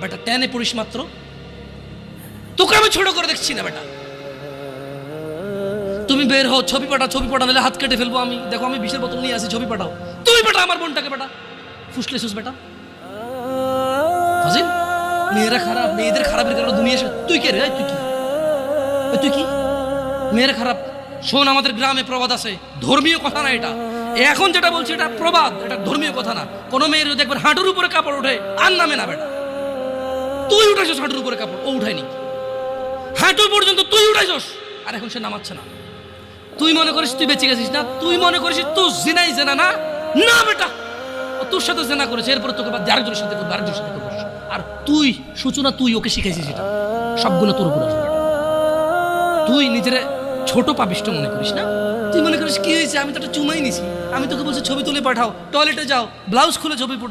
বেটা টেনে পড়িস মাত্র, তোকে আমি ছোট করে দেখছি না বেটা। তুমি বের হও, ছবি পাঠাও নাহলে হাত কেটে ফেলবো আমি। দেখো আমি বিষের বোতল নিয়ে আসি, ছবি পাঠাও। তুমি বেটা আমার বোনটাকে বেটা ফুসলে সুস বেটা। ফাজিল, মেয়েরা খারাপ, মেয়েদের খারাপের কারণে দুনিয়া। তুই কে রে? তুই কি মেয়েরা খারাপ? শোন, আমাদের গ্রামে প্রবাদ আছে, ধর্মীয় কথা না এটা। এখন যেটা বলছি এটা প্রবাদ, এটা ধর্মীয় কথা না। কোনো মেয়ের যদি একবার হাঁটুর উপরে কাপড় ওঠে আর নামে না বেটা। তুই উঠাইছস হাঁটুর উপরে কাপড়, ও উঠায়নি। হাঁটু পর্যন্ত তুই উঠাইছস, আর এখন সে নামাচ্ছে না। তুই মনে করিস তুই বেঁচে গেছিস না? তুই মনে করিস তুই জিনাই জেনা না? না বেটা, ও তোর সাথে জেনা করেছে, এরপরে তোকে বাদ আরেকজনের সাথে করবো, আরেকজনের সাথে করবো। আর তুই সূচনা, তুই ওকে শিখাইছিস, এটা সবগুলো তোর উপর আসবে। তুই নিজের ছোট পাপিষ্ট মনে করিস না? তুই মনে করিস কি হয়েছে, আমি তো একটা চুমাই নিছি, আমি তোকে বলছি ছবি তুলে পাঠাও, টয়লেটে যাও, ব্লাউজ খুলে ছবি